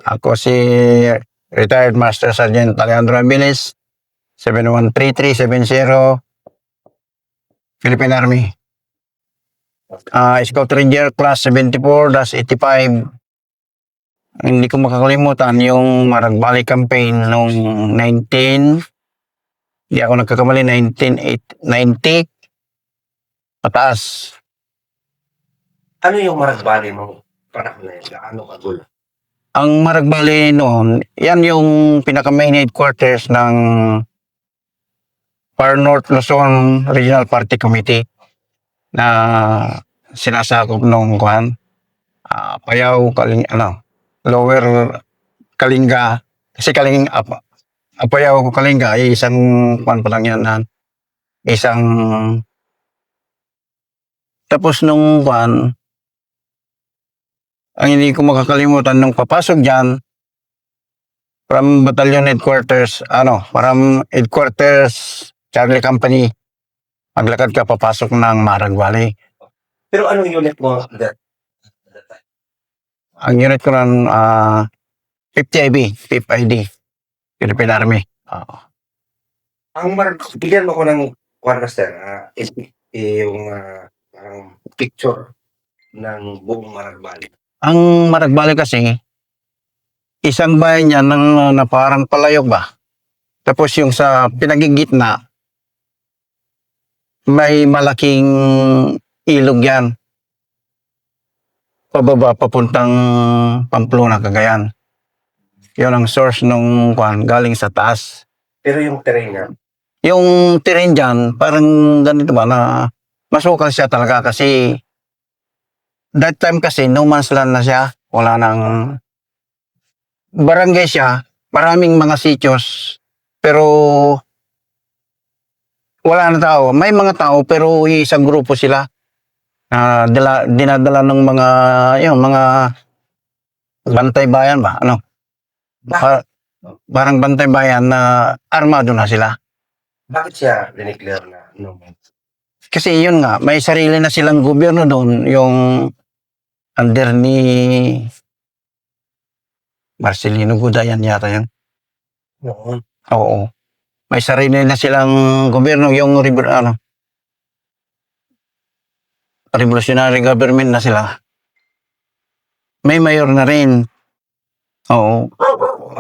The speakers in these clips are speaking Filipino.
Ako si retired Master Sergeant Alejandro Abilis, 713370, Philippine Army. Scout Ranger Class 74-85. Hindi ko makakalimutan yung Marag Valley campaign noong hindi ako nagkakamali, 1990, pataas. Ano yung Marag Valley nung panahon na yun? Gaano kagulo? Ang Marag Valley noon, yan yung pinaka-main headquarters ng Far North Luzon Regional Party Committee na sinasakop nung Apayao, Lower Kalinga. Kasi Apayao, Kalinga ay isang pa lang yan. Isang tapos nung ang hindi ko makakalimutan nung papasok dyan, from battalion headquarters, from headquarters, Charlie Company, maglakad ka papasok ng Marag Valley. Pero anong unit mo that time? Ang unit ko ng 50 IB, 5th ID, Philippine Army. Ang bigyan mo ko ng Master, yung parang picture ng buong Marag Valley. Ang Marag Valley kasi, isang bayan yan na parang palayok ba? Tapos yung sa pinagigitna, may malaking ilog yan. Pababa, papuntang Pamplona, Cagayan. Yun ang source nung galing sa taas. Pero yung terrain niya? Yung terrain dyan, parang ganito ba na masukal siya talaga kasi that time kasi no man's land na siya. Wala nang barangay siya, maraming mga sityos, pero wala na tao. May mga tao pero isang grupo sila. Dinadala ng mga bantay bayan ba? Parang bantay bayan na armado na sila. Bakit siya dineclare na Kasi yun nga, may sarili na silang gobyerno doon, yung under ni Marcelino Gudayan yata yan. noon. Oo. May sarili na silang gobyerno, yung revolutionary government na sila. May mayor na rin. Oo.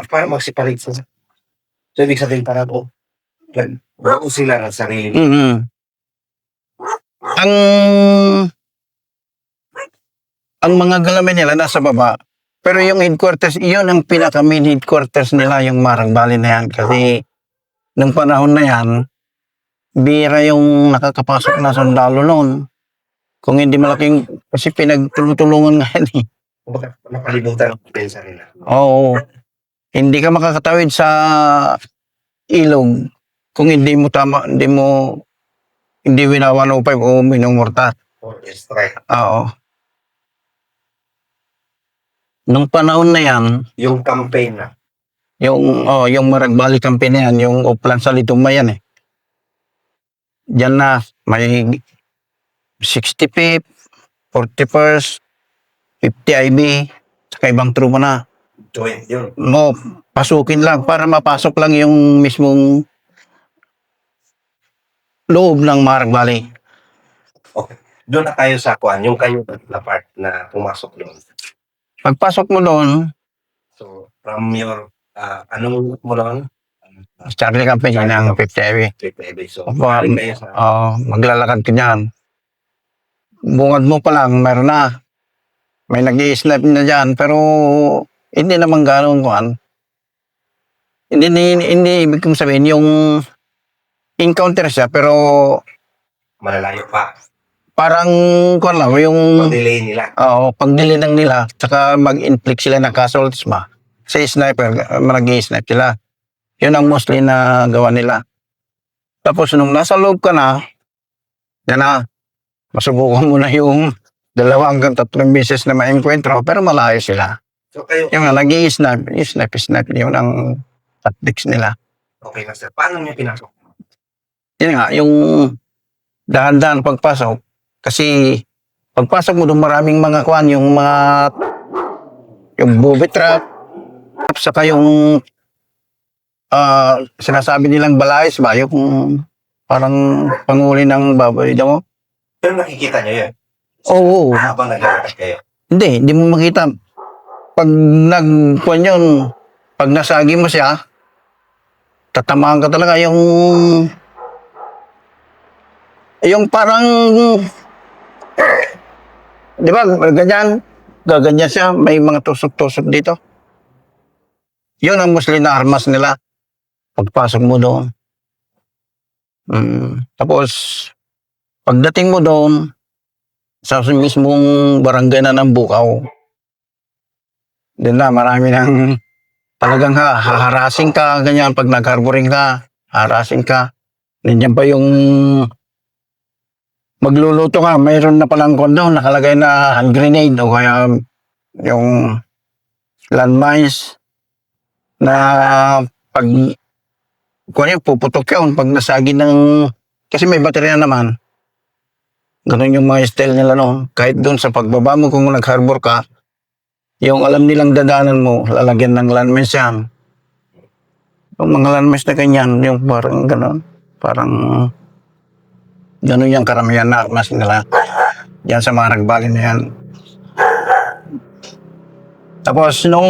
Para magsipalit sila. So, ibig sabihin para buo sila ng sarili. Mm-hmm. Ang mga galamin nila nasa baba. Pero yung headquarters, iyon ang pinaka-main headquarters nila, yung Marag Valley na yan. Kasi nung panahon na yan, bira yung nakakapasok na sundalo noon. Kung hindi malaking, kasi pinagtulungan nga yan eh. Napalibutan ang pensa nila. Oo. Hindi ka makakatawid sa ilog kung hindi wina 105 o minumurta. Or strike. Oo. Nung panahon na yan, yung campaign na. Yung Marag Valley campaign na yan, yung Uplan sa Lituma yan eh. Diyan na, may 65th, 41st, 50 IB, saka ibang truma na. Joint yun. No, pasukin lang para mapasok lang yung mismong loob ng Marag Valley. Okay. Doon na tayo sa yung kayo na part na pumasok doon. Pagpasok mo doon, so from your anong mo doon? Charlie Company ng 50 IB. 50 IB. So maglalakad ka dyan. Bungad mo pa lang, meron na. May nag-i-snipe na dyan, pero hindi naman gano'n Hindi ibig kong sabihin, yung encounter siya, pero malalayo pa. Parang yung pag-delay nila. Oo, pag-delay ng nila, tsaka mag-inflict sila ng casualties ba. Kasi sniper, mag-i-snipe sila. Yun ang mostly na gawa nila. Tapos nung nasa loob ka na, yan na, masubukan mo na yung 2 hanggang 3 beses na ma-encuentro, pero malayo sila. So kayo, yung nag-i-snipe, snipe, yun ang tactics nila. Okay na sir, paano niyo pinasok? Yun nga, yung dahan-dahan pagpasok, kasi pagpasok mo doon maraming mga yung booby trap, Saka yung sinasabi nilang balayes ba, yung parang panguli ng baboy, di mo? Pero nakikita niyo yun. Oo. Habang naglalakad kayo. Hindi mo makita. Pag nagkuhan yun, pag nasagi mo siya, tatamaan ka talaga yung parang, di ba, ganyan, gaganyan siya, may mga tusok-tusok dito. Yun ang Muslim na armas nila. Pagpasok mo doon. Tapos, pagdating mo doon, sa mismong barangay na ng Bukaw, doon na marami ng talagang haharasing ka, ganyan, pag nag-harboring ka, harasing ka. Nandiyan pa yung magluluto ka, mayroon na palang kondo, nakalagay na hand grenade o kaya yung landmines na pag kung yung puputok yun, pag nasagi ng, kasi may baterya naman, ganun yung mga style nila no. Kahit doon sa pagbaba mo kung nag-harbor ka, yung alam nilang dadanan mo, lalagyan ng landmines yan. Yung mga landmines na ganyan, yung parang ganun, parang ganun yung karamihan na armas nila. Yan sa mga nagbalin na yan. Tapos nung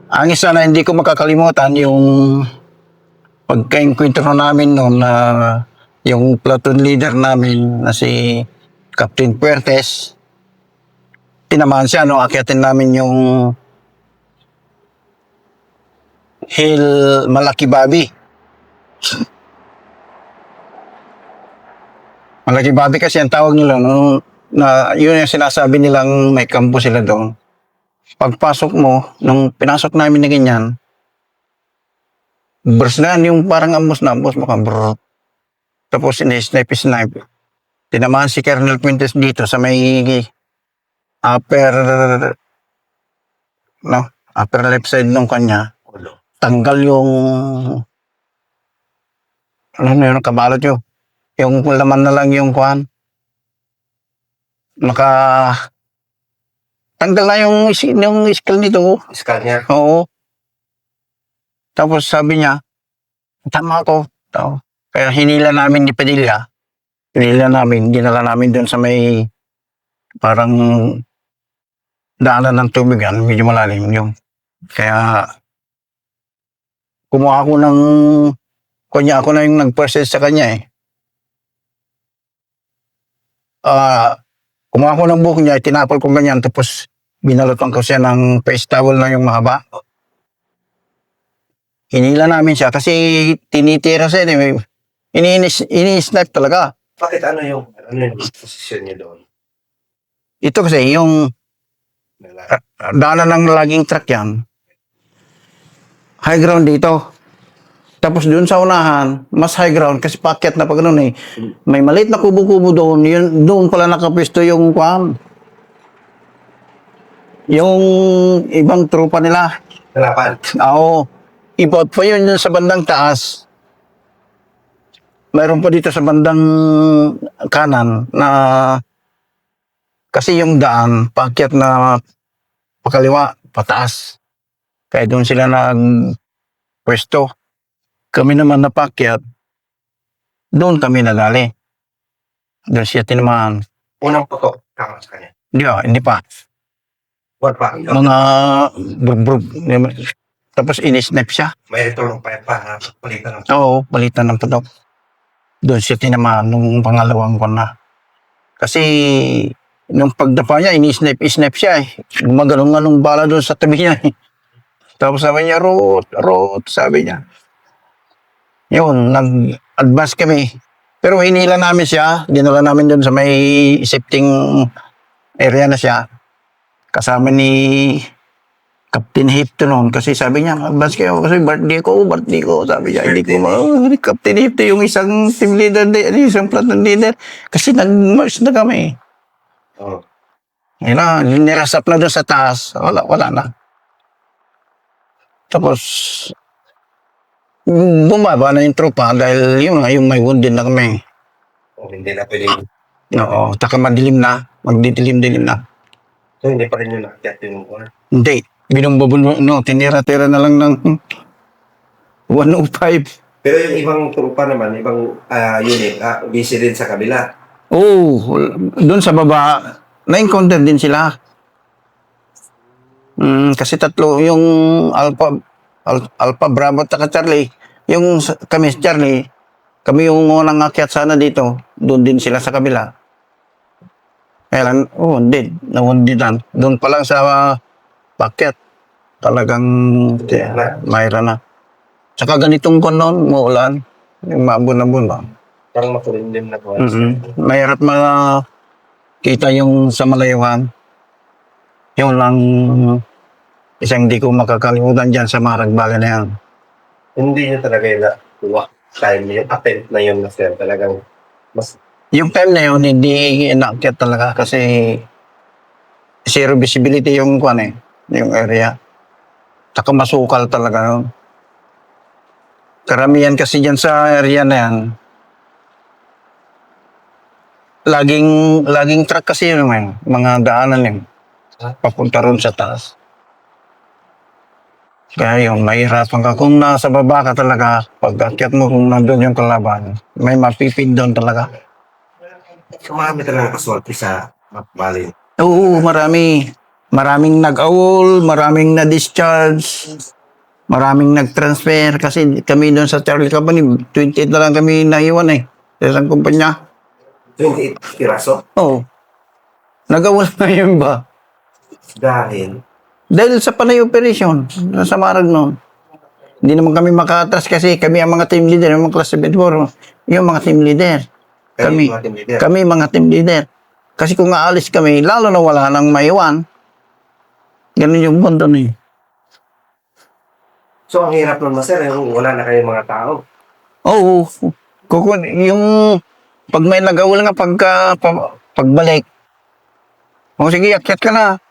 ang isa na hindi ko makakalimutan yung pagka-encuentro namin noon na yung platoon leader namin na si Captain Puertes, tinamaan siya, no, akyatin namin yung Hill Malaki Babi. Malaki Babi kasi ang tawag nila, no, na yun yung sinasabi nilang may kampo sila doon. Pagpasok mo, nung pinasok namin na ganyan, burst na yung parang ambos na ambos mo ka, brrr. Tapos snipe. Tinamaan si Colonel Puentes dito sa may upper, no, upper left side nung kanya. Tanggal yung, ano na yun, kabalot yun. Yung laman na lang yung kuhan. Tanggal na yung skull nito. Skull niya. Oo. Tapos sabi niya, tama ako. Kaya hinila namin ni Padilla. Dinala namin doon sa may parang daanan ng tubig yan, medyo malalim yung. Kaya kumuha ako ako na yung nag-process sa kanya eh. Kumuha ko ng buhok niya, tinapal ko ganyan, tapos binalotan ko siya ng face towel na yung mahaba. Hinila namin siya kasi tinitira siya. Ini-snipe talaga. Bakit ano yung posisyon niyo doon? Ito kasi yung daanan ng laging truck yan. High ground dito. Tapos doon sa unahan, mas high ground kasi packet na pag ganun eh. May maliit na kubo-kubo doon. Doon pala nakapisto yung kwan. Yung ibang tropa nila. Kalapan. Oo. Iba pa yun sa bandang taas. Mayroon pa dito sa bandang kanan na kasi yung daan, pakyat na pakaliwa, pataas. Kaya doon sila nagpwesto. Kami naman na pakyat, doon kami nagali. Doon siya tinamaan. Unang putok, tama sa kanya. Hindi pa. What pa? Mga brub. Tapos inisnap siya. May retulong pa yan pa, palitan ng Oo, palitan ng putok. Doon siya tinamaan nung pangalawang kon na. Kasi nung pagdapa niya, inisnap siya eh. Gumagano'n nga nung bala doon sa tabi niya eh. Tapos sabi niya, root, sabi niya. Yun, nag-advance kami. Pero hinila namin siya, dinala namin doon sa may sifting area na siya. Kasama ni Captain Hipto noon kasi sabi niya, advance kayo kasi birthday ko. Sabi niya, hindi ko Captain Hipto yung isang team leader, isang platoon leader. Kasi nag-march na kami. Oh. Yun na, nirasap na doon sa taas. Wala na. Tapos, bumaba na yung tropa dahil yung may wounded na kami. Hindi na pwedeng. Oo, taka madilim na. Magdidilim-dilim na. So, hindi pa rin yung nakakyat yung ano. Hindi. Binumbubun, no, tinira-tira na lang ng 105. Pero yung ibang trupa naman, ibang unit, busy din sa kabila. Oo, doon sa baba, na-encounter din sila. Kasi tatlo, yung Alpha Bravo at saka Charlie, kami si Charlie, kami yung unang akyat sana dito, doon din sila sa kabila. Kaya lang, hindi, nawundidan. Doon pa lang sa pakyat, talagang mayroon na. Tsaka ganitong konon, muulan, yung maabon-abon ba? Parang makulimlim na po. Mahirap makita yung sa malayuan. Yun lang isang di ko makakalimutan dyan sa Maragbala na yan. Hindi niya talaga yung time, yung attempt na yun na sir. Talagang mas Yung time na yun, hindi inaakyat talaga kasi zero visibility yung yung area. Tsaka masukal talaga yun. Karamihan kasi dyan sa area na yan, laging truck kasi yun, mga daanan yun. Papunta ron sa taas. Kaya yun, mahirapan ka. Kung nasa baba ka talaga, pag akyat mo kung nandun yung kalaban, may mapipid doon talaga. so, marami talaga kaswerte sa Bali. Oo, marami. Maraming nag-awol, maraming na-discharge, maraming nag-transfer. Kasi kami doon sa Charlie Company, 28 na lang kami naiwan sa isang kumpanya. 28 piraso. Oo. Nag-awol na yun ba? Dahil sa panay operation, sa Marag noon. Hindi naman kami makatras kasi kami ang mga team leader, yung mga class 74, yung mga team leader. Kami mga team leader. Kasi kung aalis kami, lalo na wala nang maiwan. Ganun yung mundo na. So, ang hirap nun sir, yung wala na kayong mga tao. Oo. Yung pag may nag-awol nga pagbalik, sige, akyat ka na.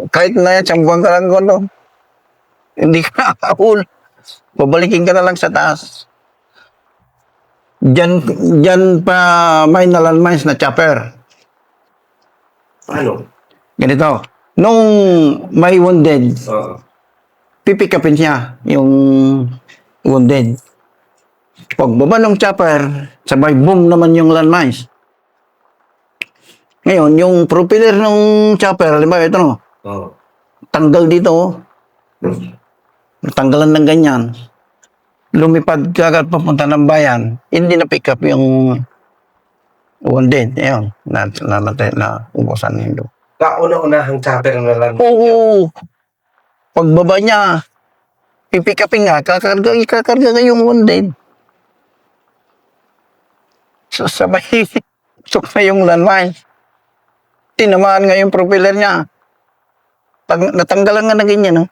Kahit na yan, sambuhan ka lang kono. Hindi ka nakahul. Babalikin ka na lang sa taas. Diyan pa may nalanmines na chopper. Ano? Ganito. Nung may wounded, pipikapin siya yung wounded. Pagbaba ng chopper, sabay boom naman yung landmines. Ngayon, yung propeller ng chopper, halimbawa ito no, tanggal dito, tanggalan ng ganyan, lumipad kagad papunta ng bayan, hindi na pick up yung wounded. Ayun, namatay na ubusan nito. Kauna-unahang chopper na lang. Oo. Pagbaba niya, pipick upin nga, kakarga yung wounded. So, sabay, na yung landmine. Tinamaan nga yung propeller niya. Natanggalan nga na ganyan, no?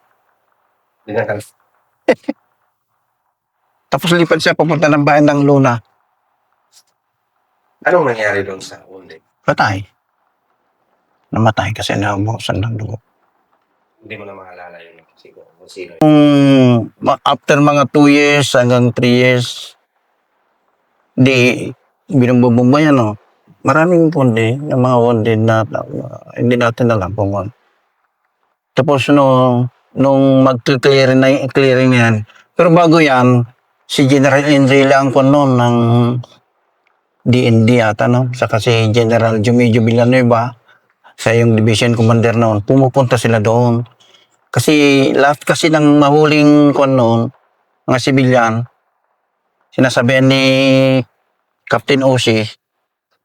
Tapos lipad siya papunta ng bayan ng Luna. Anong nangyari doon sa wounded? Patay. Namatay kasi naubusan ng dugo. Hindi mo na maalala yun. Sino? After mga 2 years hanggang 3 years, binumbubumba yan, no? Maraming pundi, yung mga wounded na hindi natin alam kung ano. Tapos nung mag-clearing na yan, pero bago yan, si General Enrile ang noon ng DND ata, no? Saka si General Jumedyo Villanueva, sa yung division commander noon, pumupunta sila doon. Kasi lahat kasi ng mahuling noon, mga sibilyan, sinasabihan ni Captain Osi,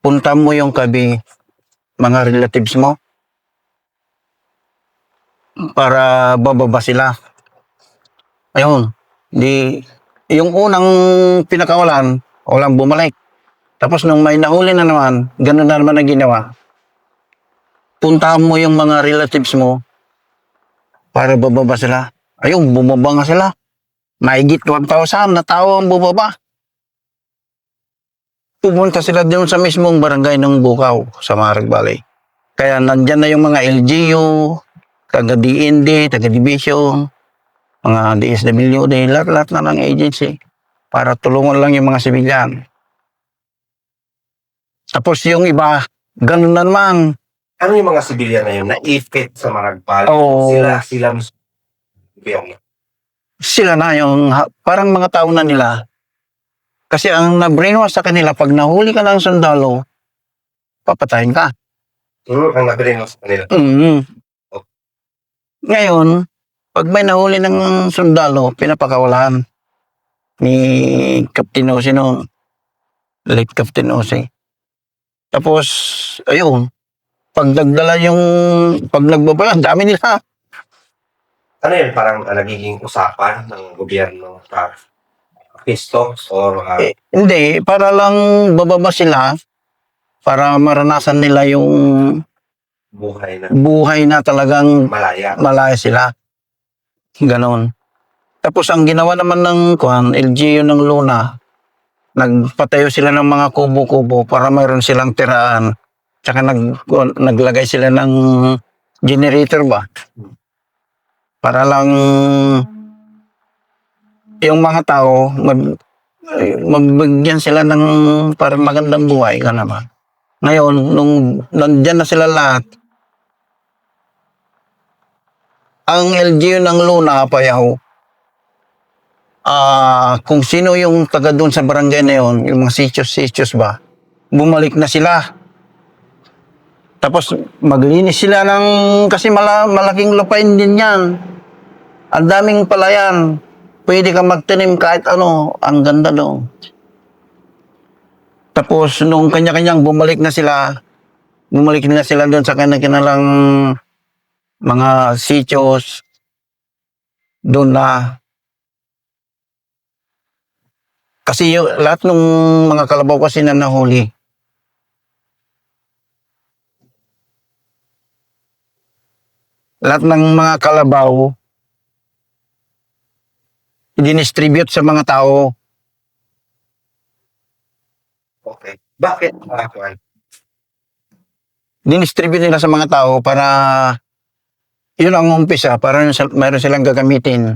punta mo yung mga relatives mo para bababa sila. Ayun, yung unang pinakawalan, walang bumalik. Tapos nung may nahuli na naman, ganun na naman ang ginawa. Puntahan mo yung mga relatives mo para bababa sila. Ayun, bumaba nga sila. Mahigit 1,000 na tao ang bumaba. Pumunta sila doon sa mismong barangay ng Bukaw sa Marag Valley. Kaya nandyan na yung mga LGU, taga-DND, taga-division, mga DSWD, lahat na ng agency para tulungan lang yung mga sibilyan. Tapos yung iba, ganun na naman. Ano yung mga sibilyan na yun na ifit sa Maragpal? Oo. Sila mismo. Gobyerno. Sila na yung parang mga tao na nila. Kasi ang na-brainwash sa kanila, pag nahuli ka ng sundalo, papatayin ka. Ang nabilin mo sa kanila. Ngayon, pag may nahuli ng sundalo, pinapakawalan ni Captain Ose no, late Captain Ose. Tapos, ayun, pag nagbabala, ang dami nila. Ano yun? Parang nagiging usapan ng gobyerno sa pistos or Hindi, para lang bababa sila, para maranasan nila yung buhay na talagang malaya sila. Ganon. Tapos ang ginawa naman ng LGU ng Luna, nagpatayo sila ng mga kubo-kubo para mayroon silang tiraan. Tsaka naglagay sila ng generator ba? Para lang yung mga tao, mabigyan sila ng parang magandang buhay. Ka naman. Ngayon, nung nandyan na sila lahat, ang LGU ng Luna, Payaw, kung sino yung taga doon sa barangay na yun, yung mga sitios ba, bumalik na sila. Tapos maglinis sila ng, kasi malaking lupain din yan. Ang daming palayan. Pwede ka magtanim kahit ano, ang ganda doon. Tapos nung kanya-kanyang bumalik na sila doon sa kanilang mga sitios, doon na. Kasi lahat ng mga kalabaw kasi na nahuli, lahat ng mga kalabaw, dinistribute sa mga tao. Okay. Bakit? Dinistribute nila sa mga tao para yun ang umpisa, para mayroon silang gagamitin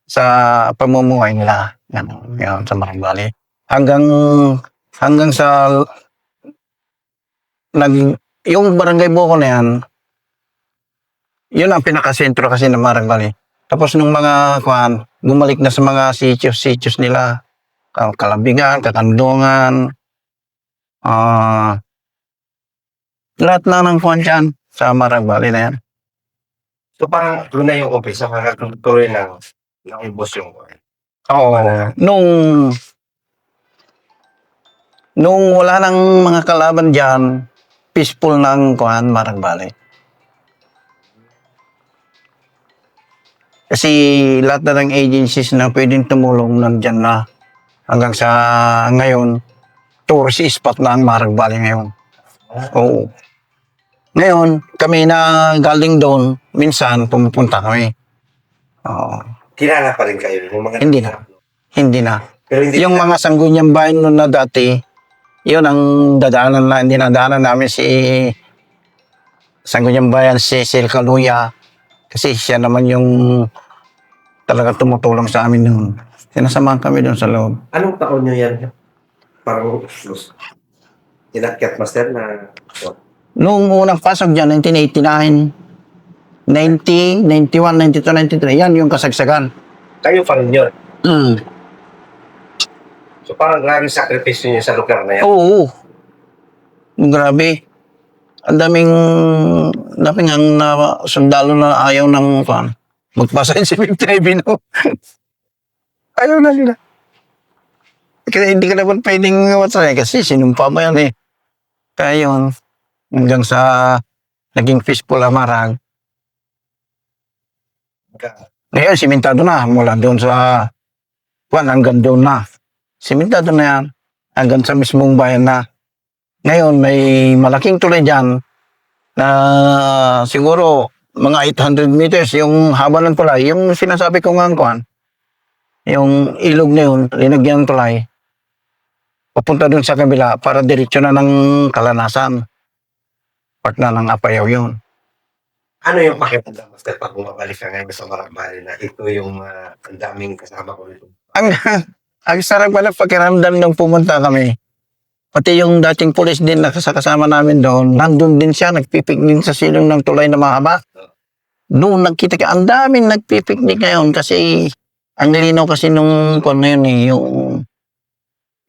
sa pamumuhay nila. Yan, sa Marambali. Hanggang sa yung barangay Boko na yan, yun ang pinakasentro kasi ng Marambali. Tapos nung mga bumalik na sa mga sitios nila, Kalabigan, Kakandungan, lahat na ng dyan sa Marambali na yan. So parang doon na yung umpisa, parang tuloy ng ubos yung Oo. Nung wala nang mga kalaban dyan, peaceful ng Marambali. Kasi lahat na ng agencies na pwedeng tumulong nandyan na. Hanggang sa ngayon, tourist spot na ang Marambali ngayon. Oo. Ngayon, kami na galing doon, minsan pumupunta kami. Oo. Kilala pa rin kayo? Yung mga Hindi na. Pero hindi yung mga Sangguniang Bayan noon na dati, yun ang dinadaanan namin si Sangguniang Bayan, si Cecil Caluya. Kasi siya naman yung talagang tumutulong sa amin noon. Sinasamahan kami doon sa loob. Anong taon nyo yan? Parang inakyat master na... Noong unang pasok dyan, 1989, 90, 91, 92, 93, yan yung kasagsagan. Kayo pa rin yun? So parang grabe sakripisyo nyo sa lugar na yan? Oo. Grabe. Ang daming ang sundalo na ayaw ng magpasa yung civic driving. Ayaw na nila. Kasi hindi ka naman pwedeng kasi sinumpa mo yan eh. Kaya yun, hanggang sa naging peaceful Amarag. Ngayon, simentado na. Mula doon sa hanggang doon na. Simentado na yan. Hanggang sa mismong bayan na. Ngayon, may malaking tulay dyan na siguro mga 800 meters yung haba ng tulay. Yung sinasabi ko nga yung ilog na yun, linagyan ng tulay. Papunta doon sa kabila para diretsyo na ng Kalanasan. Part na ng Apayaw yun. Ano yung pakiramdam master pag bumabalik ka ngayon sa Marambali na ito yung ang daming kasama ko nito? Ang sarap pala pakiramdam nung pumunta kami. Pati yung dating pulis din na kasama namin doon, nandun din siya, nagpipiknik sa silong ng tulay na mahaba. Doon nagkita ka, ang daming nagpipiknik ngayon kasi ang linaw kasi nung kung na yun eh,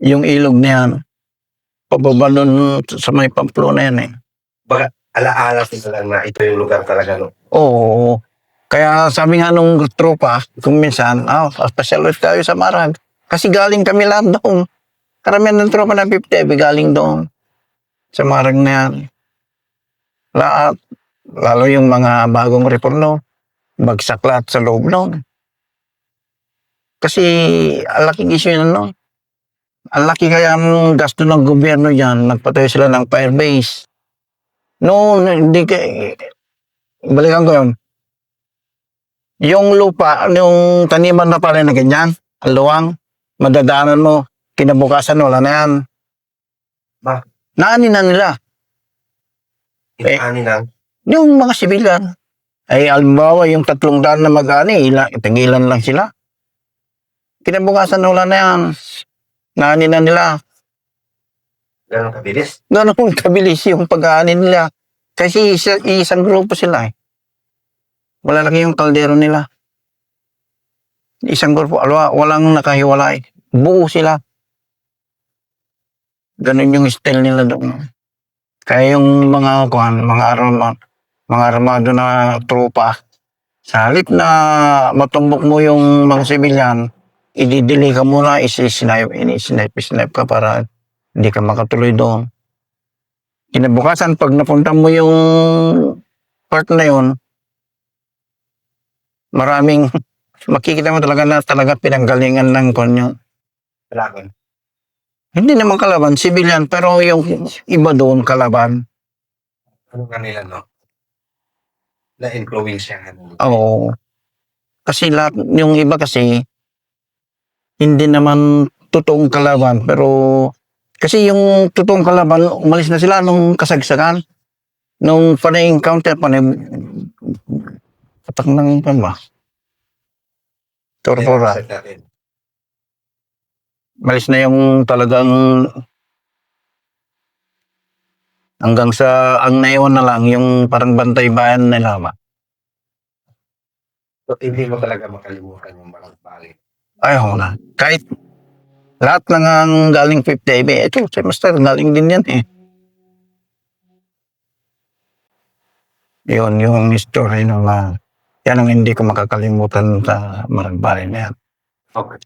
yung ilog na yan. Pababa doon sa may Pamplona yan eh. Baka alaala sila lang na ito yung lugar talaga, no? Oo. Kaya sabi nga nung tropa, kung minsan, pasyal ulit tayo sa Marag. Kasi galing kami lahat doon. Karamihan ng tropa ng 50, galing doon. Sa Marag na yan. Lahat. Lalo yung mga bagong reforno. Bagsak lahat sa loob noon. Kasi ang laking issue yun, no? Ang laki kaya ang gasto ng gobyerno dyan. Nagpatayo sila ng fire base. No, hindi balikan ko yun. Yung lupa, yung taniman na pala na ganyan, ang luwang, madadaanan mo, kinabukasan wala na yan. Ba? Naani na nila. Inaani lang. Yung mga sibilan. Ay, alimbawa, yung 300 na mag-ani, tingilan lang sila. Kinabukasan wala na yan. Naani na nila. Ganun kabilis. Ganun kabilis yung pag-aani nila. Kasi isang grupo sila eh. Malalaki yung kaldero nila. Isang grupo, walang nakahiwalay. Buo sila. Ganun yung style nila doon. Kaya yung mga armado na tropa, sa halip na matumbok mo yung mga sibilyan, i-delay ka muna, snipe ka para hindi ka makatuloy doon. Kinabukasan, pag napunta mo yung part na yun, maraming, makikita mo talaga na pinanggalingan ng konyo. Kalaban. Hindi naman kalaban, civilian, pero yung iba doon kalaban. Ano nga nila, no? Na-influence siya. Oo. Kasi lahat, yung iba kasi, hindi naman totoong kalaban, pero kasi yung totoong kalaban, umalis na sila nung kasagsagan. Nung panay-encounter, patak ng ba? Torpora. Malis na yung talagang hanggang sa ang naiwan na lang yung parang bantay bayan nila ba. So, hindi mo talaga makalimutan yung Malagbalik. Ayaw na. Kahit lahat lang ang galing 50 ito si Master galing din yan eh. Yun yung story ng yan ang hindi ko makakalimutan sa Malagbalik na yan. Okay.